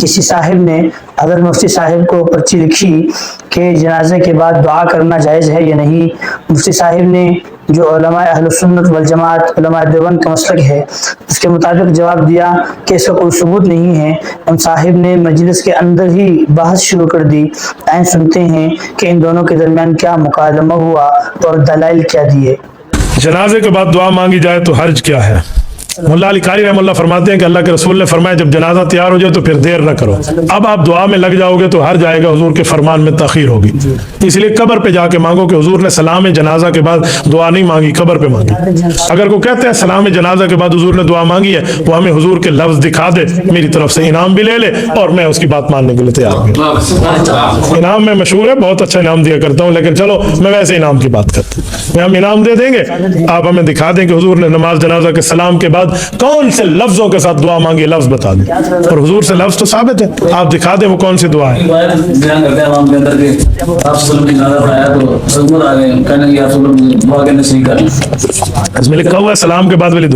کسی صاحب نے حضرت مفتی صاحب کو پرچی لکھی کہ جنازے کے بعد دعا کرنا جائز ہے یا نہیں. مفتی صاحب نے جو علماء اہل سنت والجماعت علماء دیوبند کا مسلک ہے اس کے مطابق جواب دیا کہ اس کا کوئی ثبوت نہیں ہے. ان صاحب نے مجلس کے اندر ہی بحث شروع کر دی. آئیں سنتے ہیں کہ ان دونوں کے درمیان کیا مکالمہ ہوا اور دلائل کیا دیے. جنازے کے بعد دعا مانگی جائے تو حرج کیا ہے؟ مولا علی قاری رحمہ اللہ فرماتے ہیں کہ اللہ کے رسول نے فرمایا جب جنازہ تیار ہو جائے تو پھر دیر نہ کرو. اب آپ دعا میں لگ جاؤ گے تو حرج آئے گا، حضور کے فرمان میں تاخیر ہوگی. اس لیے قبر پہ جا کے مانگو کہ حضور نے سلام جنازہ کے بعد دعا نہیں مانگی، قبر پہ مانگی. اگر کوئی کہتے ہیں سلام جنازہ کے بعد حضور نے دعا مانگی ہے، وہ ہمیں حضور کے لفظ دکھا دے، میری طرف سے انعام بھی لے لے اور میں اس کی بات ماننے کے لیے تیار ہوں. انعام میں مشہور ہے، بہت اچھا انعام دیا کرتا ہوں، لیکن چلو میں ویسے انعام کی بات کرتا ہوں. ہم انعام دے دیں گے، آپ ہمیں دکھا دیں کہ حضور نے نماز جنازہ کے سلام کے بعد کون سے لفظوں کے ساتھ دعا مانگی، لفظ بتا دیں. اور حضور سے لفظ تو ثابت ہے، آپ دکھا دیں وہ کون سی دعا ہے. اس میں لکھا ہوا ہے سلام کے بعد والی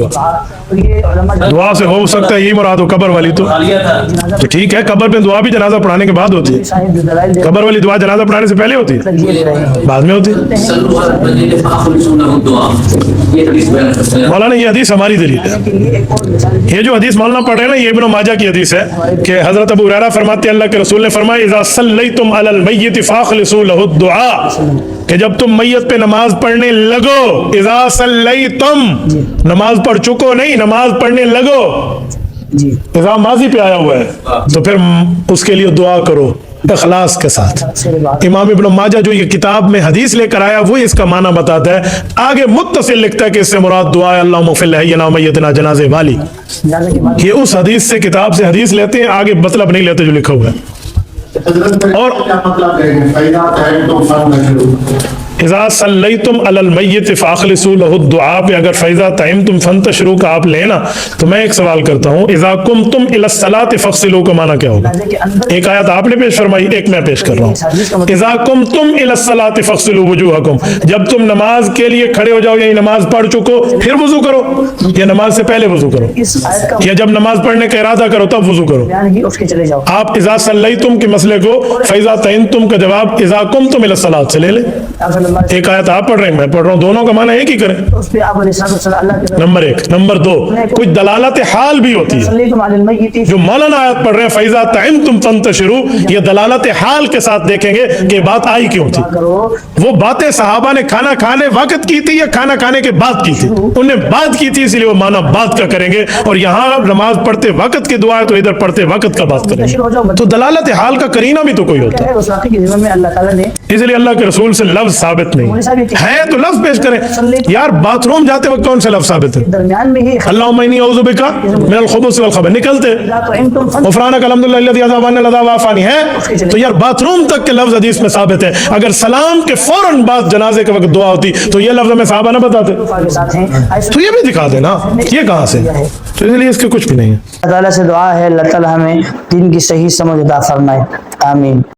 دعا سے ہو سکتا ہے یہی مراد ہو. قبر والی تو ٹھیک ہے، قبر پہ دعا بھی جنازہ پڑھانے کے بعد ہوتی ہے. قبر والی دعا جنازہ پڑھانے سے پہلے ہوتی ہے، بعد میں ہوتی ہے. مولانا یہ حدیث ہماری دلیل ہے. یہ جو حدیث مولانا پڑھ رہے ہیں نا، یہ ابن ماجہ کی حدیث ہے کہ حضرت ابو ہریرہ فرماتے ہیں اللہ کے رسول نے فرمایا اذا صلیتم علی المیت فاخلصوا له الدعاء، کہ جب تم میت پہ نماز پڑھنے لگو، اذا صلیتم نماز پڑھ چکو نہیں، نماز پڑھنے لگو. اذا ماضی پہ آیا ہوا ہے تو پھر اس کے لیے دعا کرو اخلاص کے ساتھ. امام ابن ماجہ جو یہ کتاب میں حدیث لے کر آیا وہ اس کا معنی بتاتا ہے. آگے متصل لکھتا ہے کہ اس سے مراد دعا ہے اللہم اغفر لحینا ومیتنا جنازے والی. یہ اس حدیث سے کتاب سے حدیث لیتے ہیں، آگے مطلب نہیں لیتے جو لکھا ہوا ہے. اور اذا صلیتم علی المیت فاخلصوا له الدعاء پہ اگر فاذا طعمتم فانتشروا کا آپ لینا تو میں ایک سوال کرتا ہوں اذا قمتم الی الصلاۃ فاغسلوا کا معنی کیا ہوگا؟ ایک آیت آپ نے پیش فرمائی، ایک میں پیش کر رہا ہوں. اذا قمتم الی الصلاۃ فاغسلوا وجوہکم، جب تم نماز کے لیے کھڑے ہو جاؤ یعنی نماز پڑھ چکو پھر وضو کرو، یا نماز سے پہلے وضو کرو، یا جب نماز پڑھنے کا ارادہ کرو تب وضو کرو. آپ اذا صلیتم کے مسئلے کو فاذا طعمتم کا جواب اذا قمتم الی الصلاۃ سے لے لیں. ایک آیت آپ پڑھ رہے ہیں میں پڑھ رہا ہوں، دونوں کا معنی ایک ہی کریں. نمبر ایک. نمبر دو، کوئی دلالت حال بھی ہوتی ہے. جو مولانا آیت پڑھ رہے ہیں فَإِذَا طَعِمْتُمْ فَانْتَشِرُوا، یہ دلالت حال کے ساتھ دیکھیں گے کہ بات آئی کیوں تھی. وہ باتیں صحابہ نے کھانا کھانے وقت کی تھی یا کھانا کھانے کے بعد کی تھی؟ انہوں نے بات کی تھی، اس لیے وہ معنی بات کا کریں گے. اور یہاں نماز پڑھتے وقت کی دعا ہے تو ادھر پڑھتے وقت کا بات کریں گے. تو دلالت حال کا کرینہ بھی تو کوئی ہوتا ہے. اس لیے اللہ کے رسول سے لفظ ثابت نہیں ہے تو لفظ پیش کریں. یار باتھ روم جاتے وقت کون سے لفظ ثابت ہے؟ اللہم انی اعوذ بک من الخبث والخبث نکلتے غفرانک الحمدللہ الذی اذهب عنا العذاب وعافانی ہے. تو یار باتھ روم تک کے لفظ حدیث میں ثابت ہے. اگر سلام کے فوراً بعد جنازے کے وقت دعا ہوتی تو یہ لفظ ہمیں صحابہ نہ بتاتے، تو یہ بھی دکھا دینا یہ کہاں سے. تو اس لیے اس کے کچھ بھی نہیں ہے. اللہ تعالیٰ سے دعا ہے اللہ تعالیٰ ہمیں دین کی صحیح سمجھ عطا فرمائے. آمین.